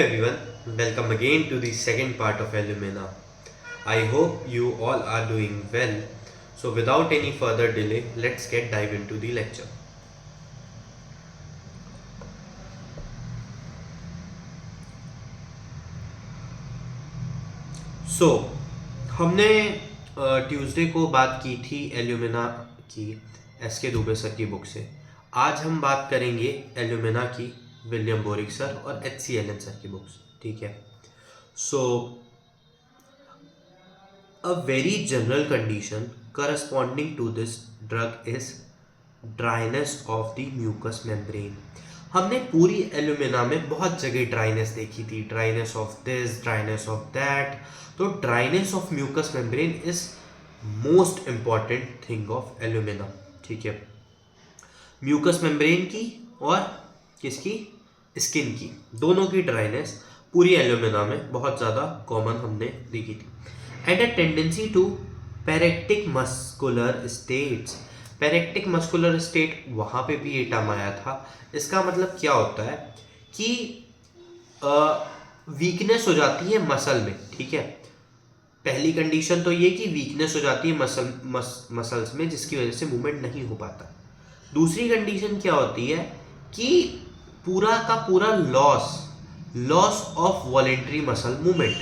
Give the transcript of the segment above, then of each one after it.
Everyone, welcome again to the second part of Illumina. I hope you all are doing well. So without any further delay, let's get dive into the lecture. So हमने Tuesday को बात की थी alumina की SK Dubey sir की book से। आज हम बात करेंगे एल्यूमिना की विलियम बोरिक सर और एच.सी. एलन सर की बुक से। ठीक है। सो a very general condition corresponding to this drug is dryness of the mucous membrane. हमने पूरी एल्यूमिना में बहुत जगह ड्राइनेस देखी थी, dryness of this, dryness of that. तो dryness of mucous membrane is most important thing of alumina. ठीक है। म्यूकस मेम्ब्रेन की और किसकी, स्किन की, दोनों की ड्राइनेस पूरी एल्यूमिना में बहुत ज़्यादा कॉमन हमने देखी थी। And a tendency to paretic muscular states. Paretic muscular state वहाँ पे भी ये टर्म आया था। इसका मतलब क्या होता है कि वीकनेस हो जाती है मसल में। ठीक है। पहली कंडीशन तो ये कि वीकनेस हो जाती है मसल्स में, जिसकी वजह से मूवमेंट नहीं हो पाता। दूसरी कंडीशन क्या होती है कि पूरा का पूरा loss of voluntary muscle movement,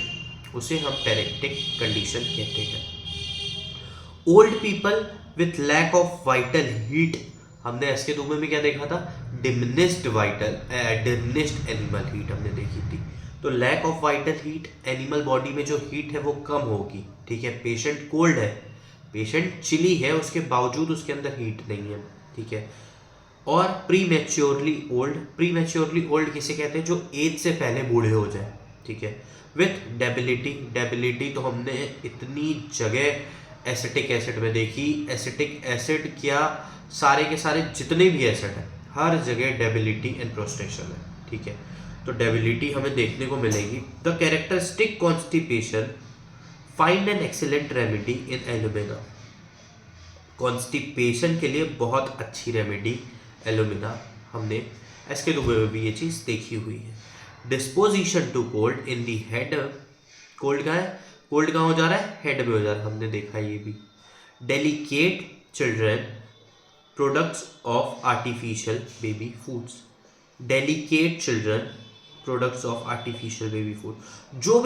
उसे हम पैरेक्टिक कंडीशन कहते हैं। Old people with lack of vital heat, हमने इसके दूसरे में क्या देखा था, डिमिनिश्ड एनिमल हीट हमने देखी थी। तो lack of vital heat, animal body में जो हीट है वो कम होगी। ठीक है। पेशेंट कोल्ड है, पेशेंट चिली है, उसके बावजूद उसके अंदर हीट नहीं है। ठीक है। और प्रीमेच्योरली ओल्ड किसे कहते हैं, जो एज से पहले बूढ़े हो जाए। ठीक है। विथ डेबिलिटी तो हमने इतनी जगह एसिटिक एसिड में देखी। एसिटिक एसिड क्या, सारे के सारे जितने भी एसिड हैं हर जगह डेबिलिटी एंड प्रोस्ट्रेशन है। ठीक है। तो डेबिलिटी हमें देखने को मिलेगी। The characteristic constipation find an excellent remedy in alumina. Constipation के लिए बहुत अच्छी रेमेडी एल्यूमिना, हमने इसके दुबे में भी ये चीज़ देखी हुई है। Disposition to cold in the head, cold कहाँ है, कोल्ड कहाँ हो जा रहा है, हेड में हो जा रहा है, हमने देखा ये भी। Delicate children products of artificial baby foods. Delicate children products of artificial baby food, जो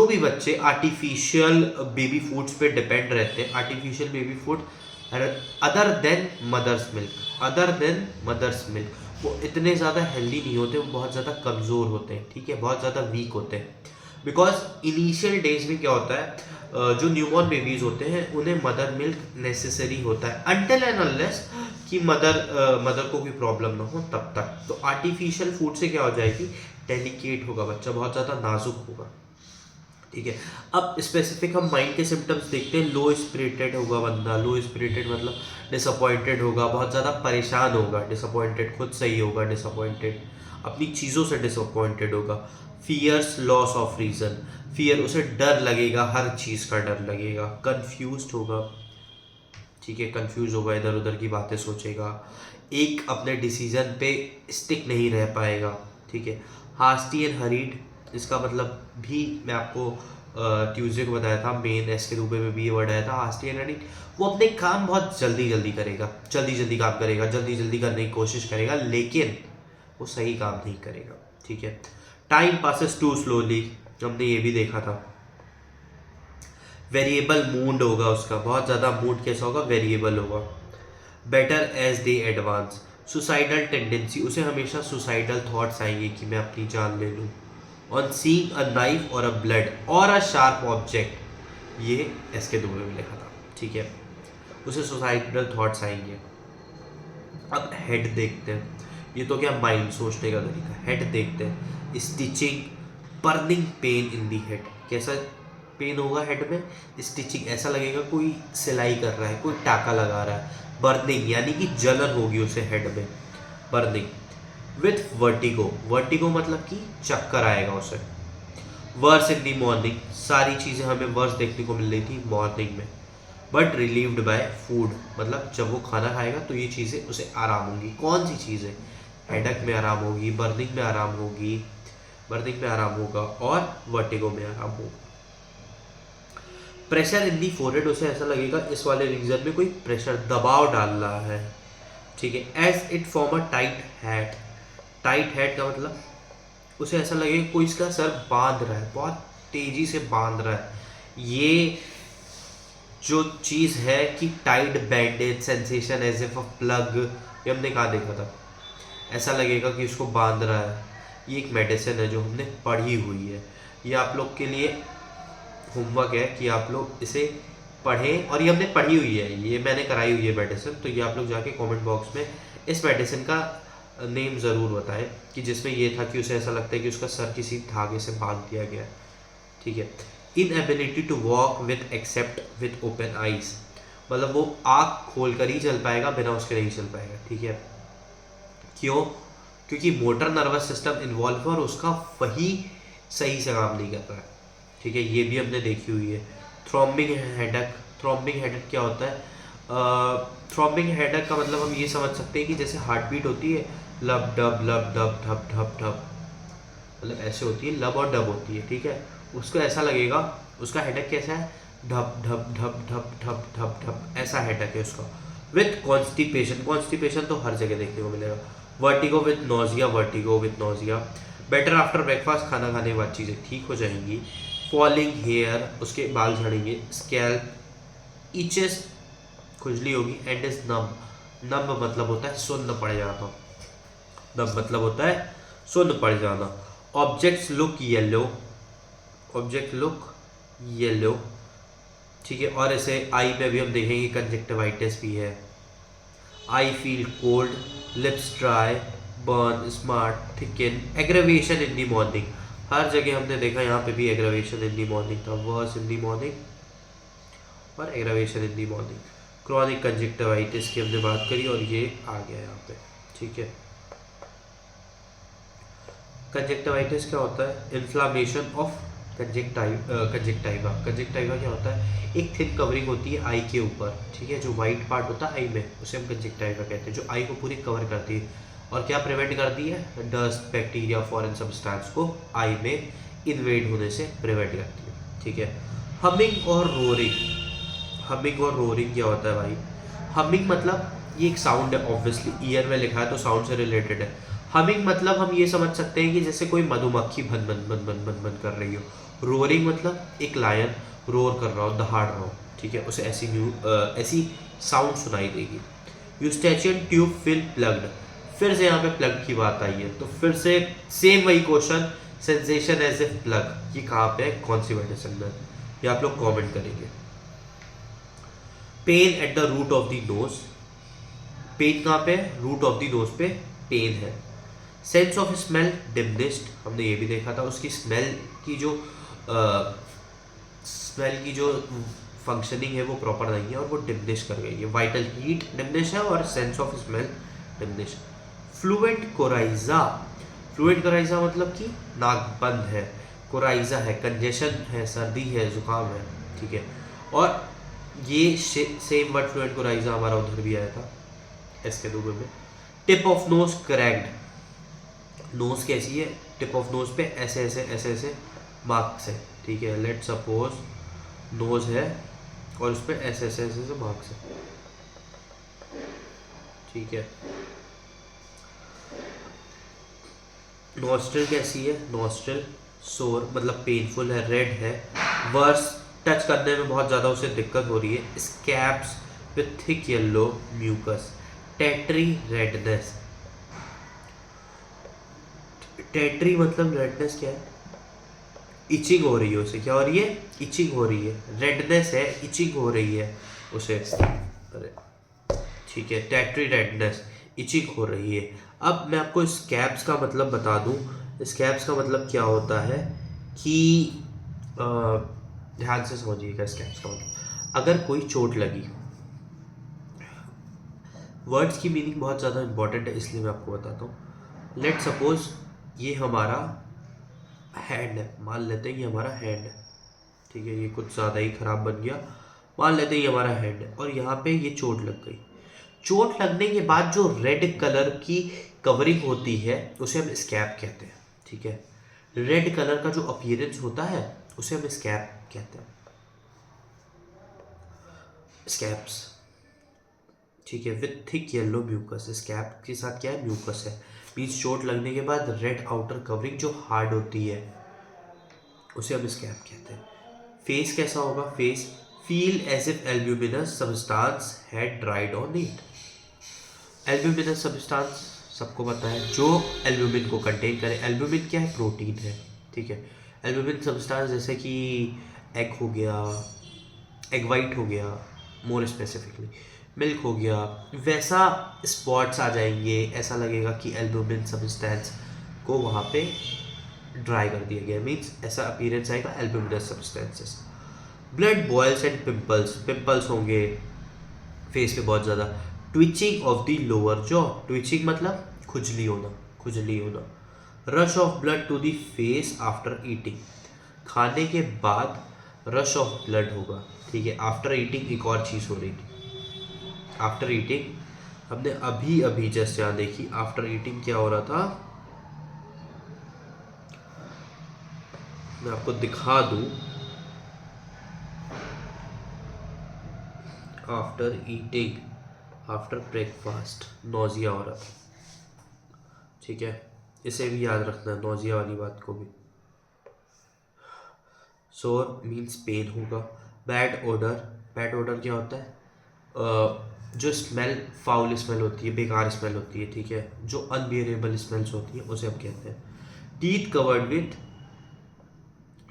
भी बच्चे आर्टिफिशियल बेबी फूड्स पे डिपेंड रहते हैं, artificial baby food other than mother's milk, वो इतने ज़्यादा हेल्दी नहीं होते, वो बहुत ज़्यादा कमज़ोर होते हैं। ठीक है। बहुत ज़्यादा वीक होते हैं। बिकॉज इनिशियल डेज में क्या होता है, जो न्यूबॉर्न बेबीज़ होते हैं उन्हें मदर मिल्क नेसेसरी होता है, अनटिल एंड अनलेस कि मदर को कोई प्रॉब्लम ना हो तब तक। तो आर्टिफिशियल फूड से क्या हो जाएगी, डेलिकेट होगा बच्चा, बहुत ज़्यादा नाजुक होगा। ठीक है। अब स्पेसिफिक हम माइंड के सिम्टम्स देखते हैं। लो स्पिरिटेड होगा बंदा, लो स्पिरिटेड मतलब डिसअपॉइंटेड होगा, बहुत ज़्यादा परेशान होगा, डिसअपॉइंटेड, खुद से ही होगा डिसअपॉइंटेड, अपनी चीज़ों से डिसअपॉइंटेड होगा। Fears loss of reason, fear, उसे डर लगेगा, हर चीज़ का डर लगेगा। कन्फ्यूज्ड होगा। ठीक है। कन्फ्यूज होगा, इधर उधर की बातें सोचेगा, एक अपने डिसीजन पे स्टिक नहीं रह पाएगा। ठीक है। हास्टी एंड हरीड, इसका मतलब भी मैं आपको ट्यूसडे को बताया था, मेन एस के रूपे में भी ये वर्ड आया था, हास्टी एंड हरीड। वो अपने काम बहुत जल्दी करेगा, जल्दी काम करेगा, जल्दी करने की कोशिश करेगा, लेकिन वो सही काम नहीं करेगा। ठीक है। टाइम पासेस टू स्लोली, हमने ये भी देखा था। वेरिएबल मूड होगा उसका, बहुत ज़्यादा मूड कैसा होगा, वेरिएबल होगा। Better as they advance, suicidal tendency, उसे हमेशा सुसाइडल थॉट्स आएंगे कि मैं अपनी जान ले लूँ। ऑन सीइंग अ नाइफ और अ ब्लड और अ शार्प ऑब्जेक्ट, ये इसके दुबे में लिखा था। ठीक है। उसे सुसाइडल थॉट्स आएंगे। अब हेड देखते हैं, ये तो क्या माइंड, सोचने का तरीका। हेड देखते हैं। Stitching, burning pain in the head, कैसा पेन होगा हेड में, स्टिचिंग, ऐसा लगेगा कोई सिलाई कर रहा है, कोई टाका लगा रहा है। बर्निंग यानी कि जलन होगी उसे हेड में, बर्निंग। विथ वर्टिगो मतलब कि चक्कर आएगा उसे। वर्स इन दी मॉर्निंग, सारी चीज़ें हमें वर्स देखने को मिल रही थी मॉर्निंग में। बट रिलीव्ड बाय फूड, मतलब जब वो खाना खाएगा तो ये चीज़ें उसे आराम होंगी। कौन सी चीज़ें, हेडक में आराम होगी, बर्निंग में आराम होगी, बर्निंग में आराम होगा और वर्टिगो में आराम होगा। प्रेशर इन दी फोरहेड, उसे ऐसा लगेगा इस वाले रीजन में कोई प्रेशर दबाव डाल रहा है, ठीक है। As it form a tight hat, tight hat का मतलब उसे ऐसा लगेगा कोई इसका सर बांध रहा है, बहुत तेजी से बांध रहा है। ये जो चीज़ है कि tight bandage sensation as if a plug, ये हमने कहाँ देखा था, ऐसा लगेगा कि उसको बांध रहा है। ये एक मेडिसिन है जो हमने पढ़ी हुई है, ये आप लोग के लिए होमवर्क है कि आप लोग इसे पढ़ें, और ये हमने पढ़ी हुई है, ये मैंने कराई हुई है मेडिसिन। तो ये आप लोग जाके कमेंट बॉक्स में इस मेडिसिन का नेम ज़रूर बताएं कि जिसमें ये था कि उसे ऐसा लगता है कि उसका सर किसी धागे से बांध दिया गया है, ठीक है। Inability to walk with except with open eyes, मतलब वो आँख खोल कर ही चल पाएगा, बिना उसके नहीं चल पाएगा, ठीक है। क्यों? क्योंकि मोटर नर्वस सिस्टम इन्वॉल्व है और उसका वही सही से काम नहीं कर रहा है, ठीक है। ये भी हमने देखी हुई है। थ्रॉम्बिंग हेडक, थ्रॉम्बिंग हेडक क्या होता है? थ्रॉम्बिंग हेडक का मतलब हम ये समझ सकते हैं कि जैसे हार्ट बीट होती है, लब डब धप धप धप, मतलब ऐसे होती है, लब और डब होती है, ठीक है। उसको ऐसा लगेगा, उसका हेडक कैसा है? ढप ढप ढप ढप ढप ढप ढप, ऐसा हेडक है उसका। विथ कॉन्स्टिपेशन, कॉन्स्टिपेशन तो हर जगह देखने को मिलेगा। Vertigo with nausea, vertigo with nausea. Better after breakfast, खाना खाने के बाद चीज़ें ठीक हो जाएंगी। फॉलिंग हेयर, उसके बाल झड़ेंगे। स्कैल्प इचेस, खुजली होगी। एंड इज नम, नम मतलब होता है सुन्न पड़ जाना, नम मतलब होता है सुन्न पड़ जाना। Objects look yellow, object look yellow, ठीक है। और इसे आई में भी हम देखेंगे कंजक्टिवाइटिस भी है। Eye feel cold, lips dry, burn, smart, thicken, aggravation in the morning. हर जगह हमने देखा, यहाँ पे भी एग्रेवेशन इन दी मॉर्निंग था, वर्स इन दी मॉर्निंग और aggravation in the morning. Chronic conjunctivitis की हमने बात करी और ये आ गया यहाँ पे, ठीक है। कंजक्टिवाइटिस क्या होता है? Inflammation of conjunctiva. कंजक्टाइवा क्या होता है? एक थिक कवरिंग होती है आई के ऊपर, ठीक है, जो वाइट पार्ट होता है आई में, उसे हम कंजक्टाइवा कहते हैं, जो आई को पूरी कवर करती है और क्या प्रिवेंट करती है? डस्ट, बैक्टीरिया, फॉरेन सब्सटेंस को आई में इन्वेड होने से प्रिवेंट करती है, ठीक है। हमिंग और रोरिंग, हमिंग और रोरिंग क्या होता है भाई? हमिंग मतलब ये एक साउंड है, ऑब्वियसली ईयर में लिखा है तो साउंड से रिलेटेड है। हमिंग मतलब हम ये समझ सकते हैं कि जैसे कोई मधुमक्खी भन भन भन भन भन भन कर रही हो। रोरिंग मतलब एक लायन रोर कर रहा हो, दहाड़ रहा हो, ठीक है, उसे ऐसी साउंड सुनाई देगी। यूस्टेचियन ट्यूब फिल प्लग्ड, फिर से यहाँ पे प्लग की बात आई है, तो फिर से सेम वही question, sensation as a plug, ये कहाँ पे है, कौन सी मेडिसिन में, ये आप लोग कमेंट करेंगे। Pain at the root of the nose, pain कहाँ पे है? रूट ऑफ द नोज पे पेन है। सेंस ऑफ स्मेल डिमिनिश्ड, हमने ये भी देखा था, उसकी स्मेल की जो फंक्शनिंग है वो प्रॉपर नहीं है और वो डिमिनिश कर गई है। वाइटल हीट डिमिनिश है और sense of smell diminish. Fluent coryza, fluent coryza मतलब कि नाक बंद है, कोराइजा है कंजेशन है, सर्दी है, जुकाम है, ठीक है। और ये सेम वर्ड फ्लूएंट कोराइजा हमारा उधर भी आया था इसके दूर में। Tip of nose cracked, nose कैसी है? टिप ऑफ नोज पे ऐसे ऐसे ऐसे ऐसे मार्क्स है, ठीक है। लेट सपोज नोज है और उस पर ऐसे ऐसे ऐसे ऐसे मार्क्स है, ठीक है। नॉस्ट्रल कैसी है? नॉस्ट्रल सोर मतलब पेनफुल है, रेड है, वर्स टच करने में बहुत ज़्यादा उसे दिक्कत हो रही है। Scabs with thick yellow mucus, टेट्री रेडनेस, टेट्री मतलब रेडनेस क्या है? इचिंग हो रही है उसे, क्या हो रही है? इचिंग हो रही है, रेडनेस है, इचिंग हो रही है उसे, अरे ठीक है, टेट्री रेडनेस, इचिंग हो रही है। अब मैं आपको स्कैब्स का मतलब बता दूं, स्कैब्स का मतलब क्या होता है कि ध्यान से समझिएगा स्कैब्स का मतलब, अगर कोई चोट लगी, वर्ड्स की मीनिंग बहुत ज़्यादा इंपॉर्टेंट है इसलिए मैं आपको बताता हूँ। लेट सपोज ये हमारा हैंड है, मान लेते हैं ये हमारा हैंड है, ठीक है, ये कुछ ज़्यादा ही ख़राब बन गया, मान लेते हैं ये हमारा हैंड है और यहाँ पे ये चोट लग गई। चोट लगने के बाद जो रेड कलर की कवरिंग होती है उसे हम स्कैब कहते हैं, ठीक है। रेड कलर का जो अपीयरेंस होता है उसे हम स्कैब कहते हैं, स्कैब्स, ठीक है, with thick yellow mucus. Scab के साथ क्या है, म्यूकस है, मीन्स चोट लगने के बाद रेड आउटर कवरिंग जो हार्ड होती है उसे हम स्कैब कहते हैं। फेस कैसा होगा, face feel as if albuminous substance had dried on it. Albuminous substance सबको पता है, जो एल्ब्यूमिन को कंटेन करे। एल्ब्यूमिन क्या है, प्रोटीन है, ठीक है। एल्ब्यूमिन सब्सटेंस जैसे कि एग हो गया, एग वाइट हो गया, मोर स्पेसिफिकली मिल्क हो गया, वैसा स्पॉट्स आ जाएंगे, ऐसा लगेगा कि एल्ब्यूमिन सब्सटेंस को वहाँ पे ड्राई कर दिया गया, मीन्स ऐसा अपीयरेंस आएगा albuminous substances. Blood boils and pimples, pimples होंगे फेस पे बहुत ज़्यादा। Twitching of the lower jaw, twitching मतलब खुजली होना, खुजली होना। Rush of blood to the face after eating, खाने के बाद रश ऑफ ब्लड होगा, ठीक है। आफ्टर ईटिंग एक और चीज़ हो रही थी, आफ्टर ईटिंग हमने अभी अभी जस्ट यहाँ देखी, आफ्टर ईटिंग क्या हो रहा था, मैं आपको दिखा दूँ। After eating, after breakfast nausea हो रहा था, ठीक है, इसे भी याद रखना, नोजिया वाली बात को भी। सोर मीन्स पेन होगा। बैड ओडर, बैड ओडर क्या होता है, जो स्मेल फाउल स्मेल होती है, बेकार स्मेल होती है, ठीक है, जो अनबियरेबल स्मेल्स होती है उसे हम कहते हैं। टीथ कवर्ड विथ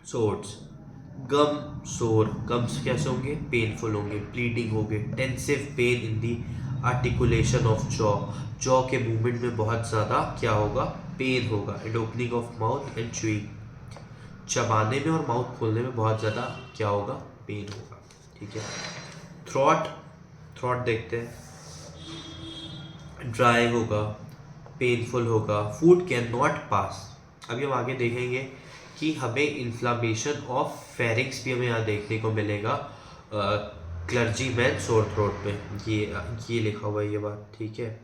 सोर्स, गम सोर, गम्स कैसे होंगे, पेनफुल होंगे, ब्लीडिंग होंगे। Tensive pen in the articulation of jaw, jaw के मूवमेंट में बहुत ज़्यादा क्या होगा, पेन होगा। And opening of mouth and chewing, चबाने में और माउथ खोलने में बहुत ज़्यादा क्या होगा, पेन होगा, ठीक है। थ्रॉट, थ्रॉट देखते हैं, ड्राई होगा, पेनफुल होगा। फूड कैन नॉट पास, अभी हम आगे देखेंगे कि हमें इन्फ्लामेशन ऑफ फेरिंग्स भी हमें यहाँ देखने को मिलेगा क्लर्जी मैन सोर थ्रोट पे, ये लिखा हुआ है ये बात, ठीक है।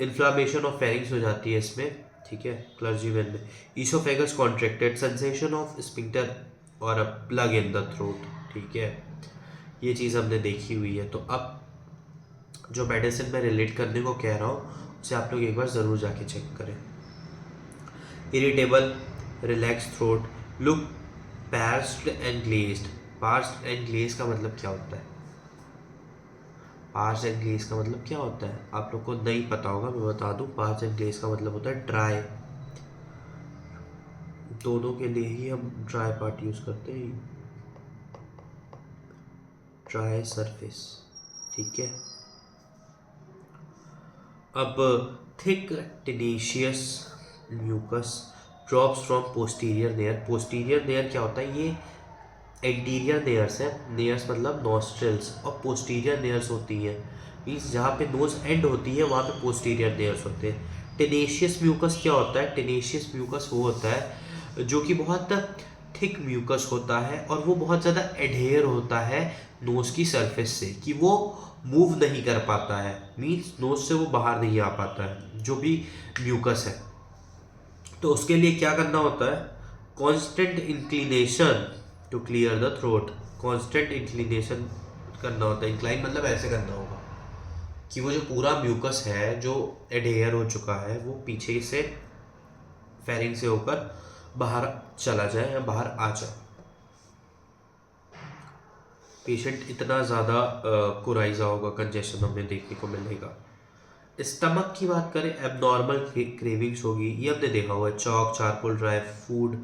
इन्फ्लामेशन ऑफ फेरिंग्स हो जाती है इसमें, ठीक है, क्लर्जी मैन में। Oesophagus contracted, sensation of sphincter और a plug in the throat, ठीक है, ये चीज़ हमने देखी हुई है। तो अब जो मेडिसिन में रिलेट करने को कह रहा हूँ उसे आप लोग एक बार ज़रूर जाके चेक करें। Irritable, relax throat, look parched and glazed. Parched and glaze का मतलब क्या होता है, पार्च्ड एंड ग्लेज का मतलब क्या होता है, आप लोग को नहीं पता होगा, मैं बता दूं। पार्च्ड एंड ग्लेज का मतलब होता है ड्राई, दोनों के लिए ही हम ड्राई पार्ट यूज़ करते हैं, ड्राई सरफेस, ठीक है। अब thick tenacious mucus drops from posterior nares, posterior nares क्या होता है, ये एंटीरियर नेयर्स है, नेयर्स मतलब नॉस्ट्रल्स, और पोस्टीरियर नेयर्स होती हैं, मीन्स जहाँ पे नोज एंड होती है वहाँ पे पोस्टीरियर नेयर्स होते हैं। टेनेशियस म्यूकस क्या होता है, टेनेशियस म्यूकस वो होता है जो कि बहुत थिक म्यूकस होता है और वो बहुत ज़्यादा एडहेयर होता है नोज की सरफेस से, कि वो मूव नहीं कर पाता है, मीन्स नोज से वो बाहर नहीं आ पाता है जो भी म्यूकस है। तो उसके लिए क्या करना होता है, constant inclination to clear the throat, constant inclination करना होता है। इंक्लाइन मतलब ऐसे करना होगा कि वो जो पूरा म्यूकस है जो एडहेयर हो चुका है वो पीछे से फेरिंग से होकर बाहर चला जाए या बाहर आ जाए। पेशेंट इतना ज़्यादा कुराइजा होगा, कंजेशन हमें देखने को मिलेगा। स्टमक की बात करें, एबनॉर्मल क्रेविंग्स होगी, ये हमने देखा हुआ है, chalk, charcoal, dry food,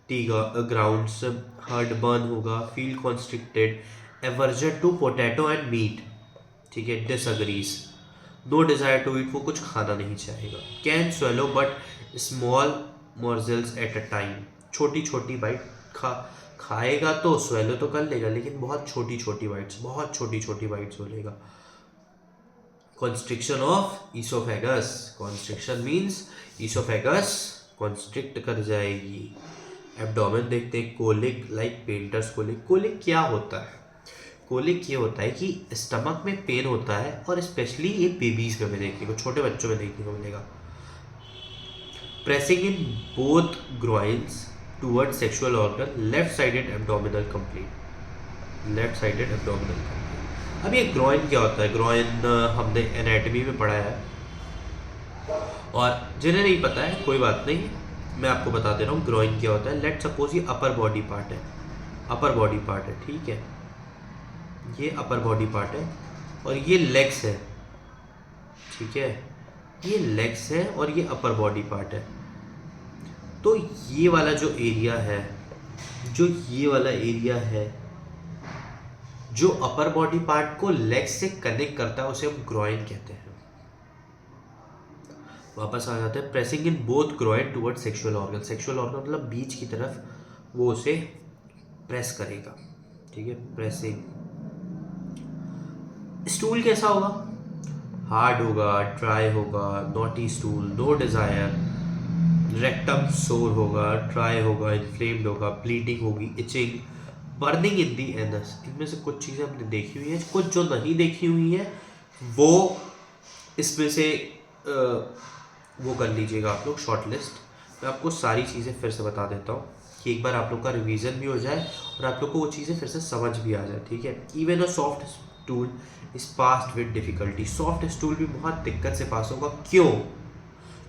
tea grounds, heart burn होगा, feel constricted, aversion to potato and meat, ठीक है, disagrees, no desire to eat, वो कुछ खाना नहीं चाहेगा। Can swallow but small morsels at a time, छोटी छोटी बाइट खाएगा तो स्वेलो तो कर लेगा लेकिन बहुत छोटी छोटी बाइट्स, बहुत छोटी छोटी बाइट्स हो लेगा। Constriction of oesophagus, constriction means oesophagus constrict कर जाएगी। एब्डोमेन देखते हैं, colic like painters colic, colic क्या होता है, कोलिक ये होता है कि स्टमक में पेन होता है और स्पेशली ये बेबीज में देखने को, छोटे बच्चों में देखने को मिलेगा। Pressing in both groins toward sexual organ, left sided abdominal complete, left sided abdominal complete. अब ये ग्रोइन क्या होता है? ग्रोइन हमने एनाटॉमी में पढ़ा है, और जिन्हें नहीं पता है कोई बात नहीं, मैं आपको बता दे रहा हूँ ग्रोइन क्या होता है। लेट सपोज ये अपर बॉडी पार्ट है, अपर बॉडी पार्ट है, ठीक है, ये अपर बॉडी पार्ट है और ये लेग्स है, ठीक है, ये लेग्स है और ये अपर बॉडी पार्ट है। तो ये वाला जो एरिया है, जो ये वाला एरिया है, जो अपर बॉडी पार्ट को लेग से कनेक्ट करता है, उसे हम ग्रोइन कहते हैं। वापस आ जाते हैं। Pressing in both groin toward sexual organ, sexual organ मतलब बीच की तरफ वो उसे प्रेस करेगा, ठीक है, प्रेसिंग। स्टूल कैसा होगा? हार्ड होगा, ड्राई होगा, knotty stool, no desire, rectum sore होगा, ड्राई होगा, इन्फ्लेम्ड होगा, ब्लीडिंग होगी, itching, burning in the anus. इनमें से कुछ चीज़ें हमने देखी हुई है, कुछ जो नहीं देखी हुई है वो इसमें से वो कर लीजिएगा आप लोग शॉर्ट लिस्ट। मैं आपको सारी चीज़ें फिर से बता देता हूँ कि एक बार आप लोग का रिवीजन भी हो जाए और आप लोग को वो चीज़ें फिर से समझ भी आ जाए, ठीक है। Even a soft stool is passed with difficulty, soft stool भी बहुत दिक्कत से पास होगा। क्यों?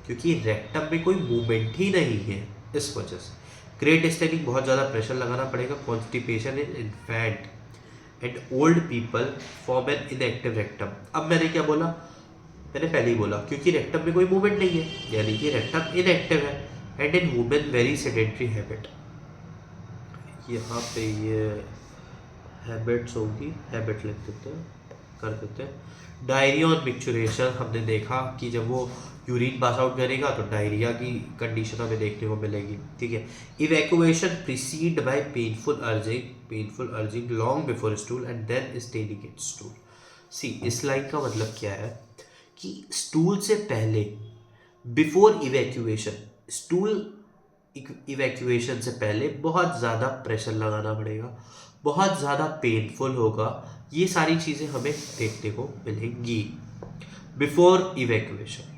क्योंकि रेक्टम में कोई मूवमेंट ही नहीं है, इस वजह से। ग्रेट स्टेनिंग, बहुत ज़्यादा प्रेशर लगाना पड़ेगा। Constipation in infant and old people form an inactive rectum. अब मैंने क्या बोला? मैंने पहले ही बोला क्योंकि रेक्टम में कोई मूवमेंट नहीं है, यानी कि रेक्टम इनएक्टिव है। And in women very sedentary habit, यहाँ पे ये हैबिट्स होगी, हैबिट लिख देते हैं, कर देते हैं। डायरिया और मिक्चुरेशन, हमने देखा कि जब वो यूरिन पास आउट करेगा तो डायरिया की कंडीशन हमें देखने को मिलेगी, ठीक है। Evacuation preceded by painful urging long before stool and then straining at stool. See, इस लाइन का मतलब क्या है कि स्टूल से पहले, बिफोर इवैक्यूएशन, स्टूल इवैक्यूएशन से पहले बहुत ज़्यादा प्रेशर लगाना पड़ेगा, बहुत ज़्यादा पेनफुल होगा, ये सारी चीज़ें हमें देखने को मिलेंगी बिफोर इवैक्यूएशन।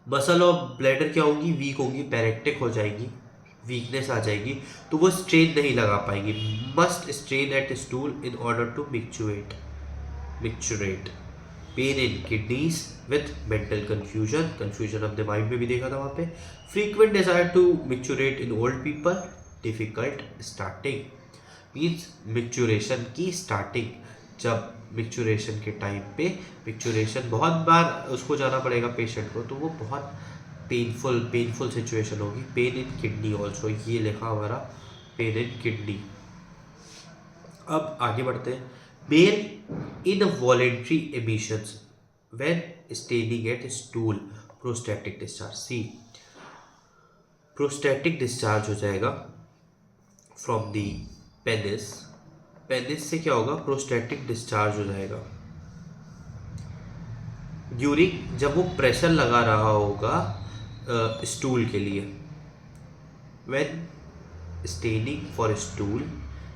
मसल और ब्लैडर क्या होंगी? वीक होंगी, पैरेक्टिक हो जाएगी, वीकनेस आ जाएगी, तो वो स्ट्रेन नहीं लगा पाएंगी। Must strain at stool in order to micturate. Pain in kidneys with mental confusion हमने माइंड में भी देखा था वहाँ पे। Frequent desire to micturate in old people, difficult starting. Means micturition की स्टार्टिंग, जब मिक्चुरेशन के टाइम पे मिक्चुरेशन बहुत बार उसको जाना पड़ेगा पेशेंट को, तो वो बहुत पेनफुल सिचुएशन होगी। पेन इन किडनी ऑल्सो, ये लिखा हमारा, पेन इन किडनी। अब आगे बढ़ते हैं। Male involuntary emissions when straining at stool, prostatic discharge. See, prostatic discharge हो जाएगा फ्रॉम दी पेनिस। पेनिस से क्या होगा? प्रोस्टैटिक डिस्चार्ज हो जाएगा ड्यूरिंग, जब वो प्रेशर लगा रहा होगा स्टूल के लिए। व्हेन स्टेनिंग फॉर स्टूल,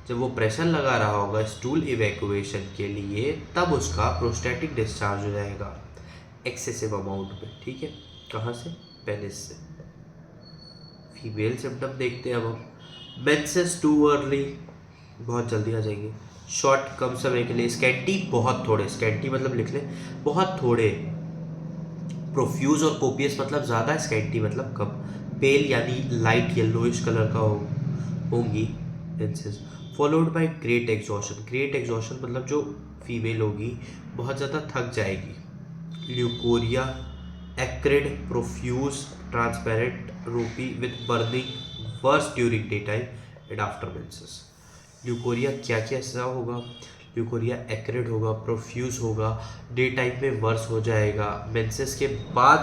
जब वो प्रेशर लगा रहा होगा स्टूल इवैक्यूएशन के लिए, तब उसका प्रोस्टैटिक डिस्चार्ज हो जाएगा एक्सेसिव अमाउंट में, ठीक है। कहाँ से? पेनिस से। फीमेल सिम्टम देखते हैं अब हम। मेंसेस टू अर्ली, बहुत जल्दी आ जाएंगे। शॉर्ट, कम समय के लिए। स्कैंटी, बहुत थोड़े, स्कैंटी मतलब लिख ले, बहुत थोड़े। प्रोफ्यूज और कोपियस मतलब ज़्यादा, स्कैंटी मतलब कम। पेल यानी लाइट येलोइश कलर का होंगी menses. Followed by great exhaustion, great exhaustion मतलब जो फीमेल होगी बहुत ज़्यादा थक जाएगी। Leucorrhoea, acrid, profuse, transparent, ropy with burning, worse during day time and after menses. Leucorrhoea क्या क्या ऐसा होगा? ल्यूकोरिया एक्रिड होगा, प्रोफ्यूज होगा, डे टाइम में वर्स हो जाएगा। मेंसेस के बाद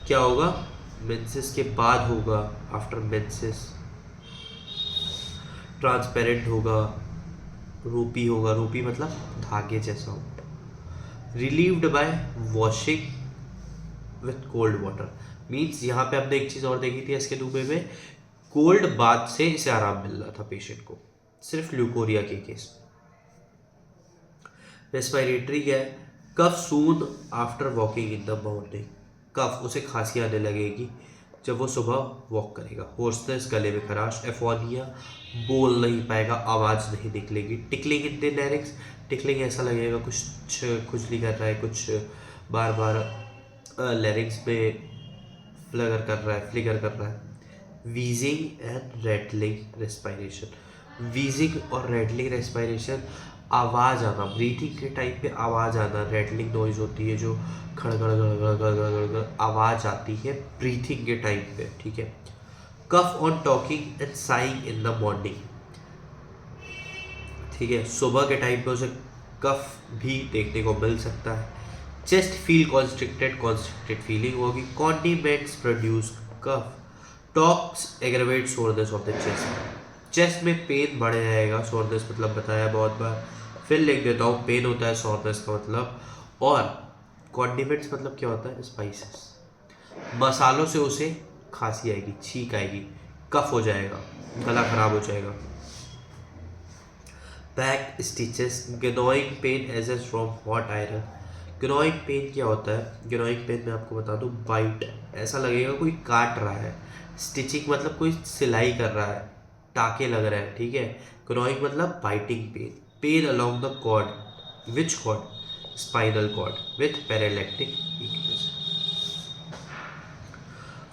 क्या होगा? मेंसेस के बाद होगा, आफ्टर मेंसेस। ट्रांसपेरेंट होगा, रूपी होगा, रूपी मतलब धागे जैसा होगा। Relieved by washing with cold water, means यहाँ पे हमने एक चीज़ और देखी थी इसके डूबे में, कोल्ड बाथ से इसे आराम मिल रहा था पेशेंट को, सिर्फ ल्यूकोरिया के केस में। रेस्पिरेटरी क्या है? Cough soon after walking in the morning, cough, उसे खांसी आने लगेगी जब वो सुबह वॉक करेगा। होर्सनेस, गले में खराश। एफोनिया, बोल नहीं पाएगा, आवाज़ नहीं निकलेगी। Tickling in the larynx, tickling ऐसा लगेगा कुछ खुजली कर रहा है, कुछ बार बार लैरिंक्स में फ्लिकर कर रहा है। Wheezing and rattling respiration, wheezing और रेटलिंग रेस्पिरेशन, आवाज़ आना, ब्रीथिंग के टाइम पे आवाज़ आना। रेटलिंग नॉइज होती है जो खड़ खड़ खड़ खड़ खड़ खड़ खड़ आवाज़ आती है ब्रीथिंग के टाइम पे, ठीक है। Cough on talking and saying in the morning, ठीक है, सुबह के टाइम पे उसे कफ भी देखने को मिल सकता है। चेस्ट फील कॉन्स्ट्रिक्टेड फीलिंग होगी। Condiments produce cough. Talks aggravate soreness of the chest, chest में पेन बढ़ जाएगा। सोरनेस मतलब बताया बहुत बार, फिर लिख देता हूँ, पेन होता है सोरनेस का मतलब। और कॉन्डिमेंट्स मतलब क्या होता है, स्पाइसेस, मसालों से उसे खांसी आएगी, छींक आएगी, कफ हो जाएगा, गला खराब हो जाएगा। Back stitches, gnawing pain as from hot iron. Gnawing pain क्या होता है, ग्नोइंग पेन मैं आपको बता दूं, बाइट, ऐसा लगेगा कोई काट रहा है। स्टिचिंग मतलब कोई सिलाई कर रहा है, टाके लग रहे हैं, ठीक है। ग्नोइंग मतलब biting pain. Pain along the cord, which cord, spinal cord with paralytic weakness.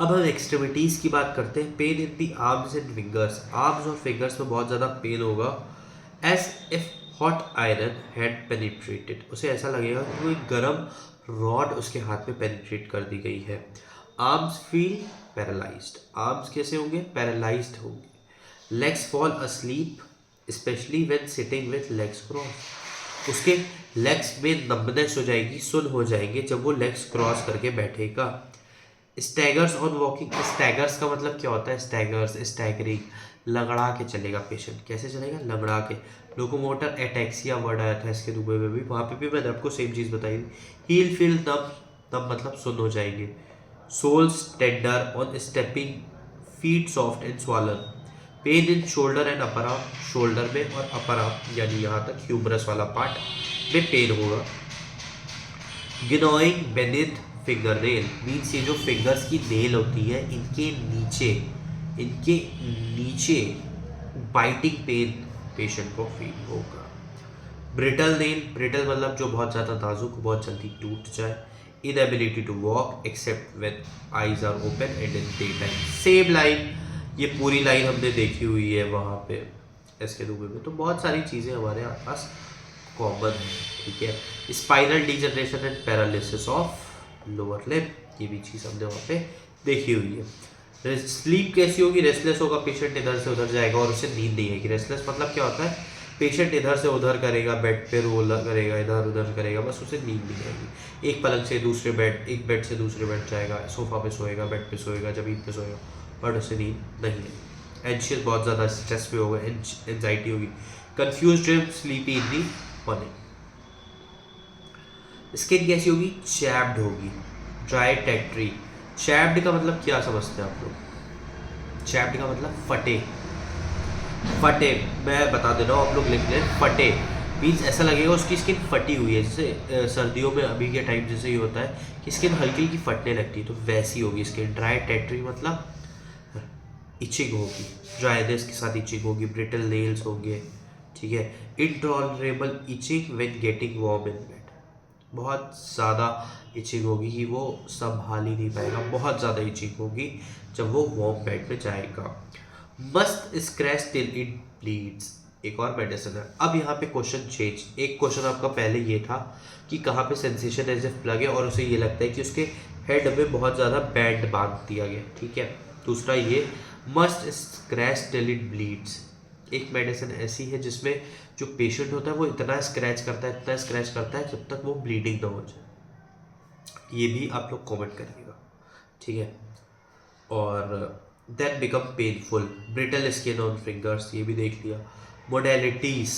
अब हम एक्सट्रीमिटीज़ की बात करते हैं। Pain in the arms and fingers, arms और फिंगर्स में बहुत ज़्यादा पेन होगा। As if hot iron had penetrated, उसे ऐसा लगेगा कि कोई गर्म रॉड उसके हाथ में पेनिट्रेट कर दी गई है। आर्म्स फील पैरालाइज्ड, आर्म्स कैसे होंगे, पैरालाइज्ड होंगे। Legs fall asleep specially when sitting with legs cross, उसके लेग्स में नंबनेस हो जाएगी, सुन हो जाएंगे जब वो लेग्स क्रॉस करके बैठेगा। स्टैगर्स ऑन वॉकिंग, स्टैगर्स का मतलब क्या होता है, स्टैगर्स, स्टैगरिंग, लंगड़ा के चलेगा पेशेंट। कैसे चलेगा, लंगड़ा के। लोकोमोटर एटैक्सिया वर्ड आया था इसके दुबई में भी, वहाँ पे भी मैंने आपको सेम चीज़ बताई थी। हील फील नम, नम मतलब सुन हो जाएंगे। Soles tender on stepping, feet soft and swollen. Pain in shoulder and upper arm, shoulder में और अपर आर्म यानी यहाँ तक ह्यूमरस वाला पार्ट में पेन होगा। Gnawing beneath finger nail, means ये जो फिंगर्स की नेल होती है इनके नीचे बाइटिंग पेन पेशेंट को फील होगा। ब्रिटल नेल, ब्रिटल मतलब जो बहुत ज़्यादा नाजुक, बहुत जल्दी टूट जाए। Inability to walk except when eyes are open and in day time, same line, ये पूरी लाइन हमने देखी हुई है वहाँ पे इसके दुबई में। तो बहुत सारी चीज़ें हमारे पास कॉमन है, ठीक है। Spinal degeneration and paralysis of lower limb, ये भी चीज़ हमने वहाँ पे देखी हुई है। स्लीप कैसी होगी, रेस्टलेस होगा, पेशेंट इधर से उधर जाएगा और उसे नींद नहीं आएगी। रेस्टलेस मतलब क्या होता है, पेशेंट इधर से उधर करेगा, बेड पे रोल करेगा, इधर उधर करेगा, बस उसे नींद नहीं आएगी। एक पलंग से दूसरे बेड, एक बेड से दूसरे बेड जाएगा, सोफा पे सोएगा, बेड पे सोएगा, जमीन पे सोएगा, बट उसे नींद नहीं आएगी। एंशियस, बहुत ज़्यादा स्ट्रेस पे होगा, एंजाइटी होगी। Confuse dream, sleepy in the morning. Skin कैसी होगी, चैप्ड होगी, ड्राई टेट्री। चैप्ड का मतलब क्या समझते हैं आप लोग, चैप्ड का मतलब फटे, फटे, मैं बता दे रहा हूँ, आप लोग लिख लें, फटे मीन्स ऐसा लगेगा उसकी स्किन फटी हुई है। जैसे सर्दियों में अभी के टाइम जैसे ही होता है कि स्किन हल्की हल्की फटने लगती है, तो वैसी होगी स्किन। ड्राई टेट्री मतलब इचिंग होगी, ड्राइनेस के साथ इचिंग होगी। ब्रिटल नेल्स होंगे, ठीक है। Intolerable itching when getting warm in bed, बहुत ज़्यादा इचिंग होगी कि वो संभाल ही नहीं पाएगा, बहुत ज़्यादा इचिंग होगी जब वो वार्म बेड में जाएगा। Must scratch till it bleeds, एक और मेडिसिन है। अब यहाँ पे क्वेश्चन चेंज, एक क्वेश्चन आपका पहले ये था कि कहाँ पे सेंसेशन एज इफ प्लग है और उसे ये लगता है कि उसके हेड में बहुत ज़्यादा बैंड बांध दिया गया, ठीक है। दूसरा ये must scratch till it bleeds, एक मेडिसिन ऐसी है जिसमें जो पेशेंट होता है वो इतना स्क्रैच करता है, इतना स्क्रैच करता है जब तक वो ब्लीडिंग ना हो जाए। ये भी आप लोग कमेंट करिएगा, ठीक है। और then become painful, brittle skin on fingers, ये भी देख लिया। मोडेलिटीज़,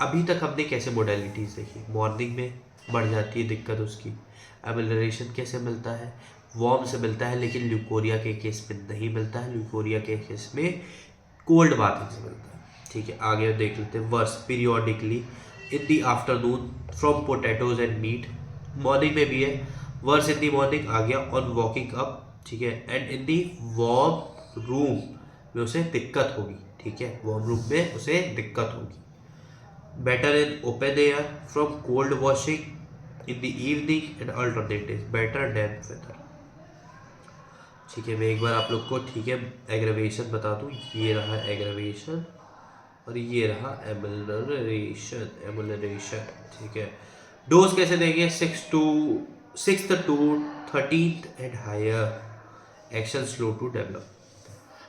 अभी तक हमने कैसे मोडेलिटीज़ देखी, मॉर्निंग में बढ़ जाती है दिक्कत उसकी। एमलरेशन कैसे मिलता है, वार्म से मिलता है, लेकिन ल्यूकोरिया के केस में नहीं मिलता है। ल्यूकोरिया के केस में कोल्ड बाथिंग से मिलता है, ठीक है। आगे देख लेते हैं। Worse, periodically in the afternoon from potatoes and meat, morning में भी है। वर्स इन दी मॉर्निंग आ गया, ऑन वॉकिंग अप ठीक है, and in the warm room में उसे दिक्कत होगी, ठीक है, वार्म रूम में उसे दिक्कत होगी। Better in open air from cold washing in the evening and alternative better than weather. ठीक है, मैं एक बार आप लोग को, ठीक है, एग्रेवेशन बता दूं। ये रहा एग्रेवेशन और ये रहा एमुलरेशन, एमुलरेशन। ठीक है, डोज कैसे देंगे? 6th to 13th and higher, action slow to develop.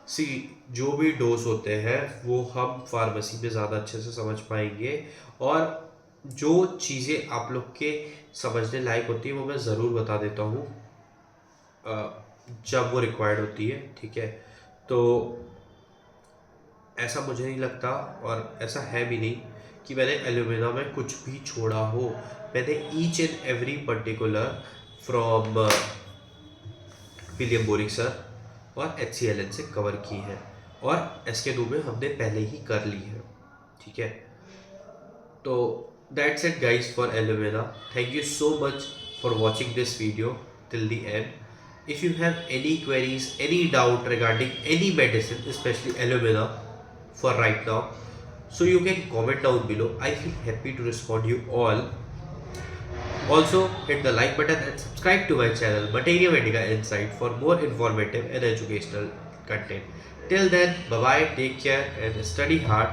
See, जो भी डोज होते हैं वो हम फार्मेसी में ज़्यादा अच्छे से समझ पाएंगे, और जो चीज़ें आप लोग के समझने लायक होती है वो मैं ज़रूर बता देता हूँ जब वो रिक्वायर्ड होती है। ठीक है, तो ऐसा मुझे नहीं लगता, और ऐसा है भी नहीं कि मैंने एलुमिना में कुछ भी छोड़ा हो। मैंने each and every particular from William boric sir और HCLN से कवर की है, और SK2 में हमने पहले ही कर ली है। ठीक है, तो that's it guys for alumina. Thank you so much for watching this video till the end. If you have any queries, any doubt regarding any medicine, especially alumina for right now, so you can comment down below. I feel happy to respond you all. Also hit the like button and subscribe to my channel Materia Medica Insight for more informative and educational content. Till then, bye bye, take care and study hard.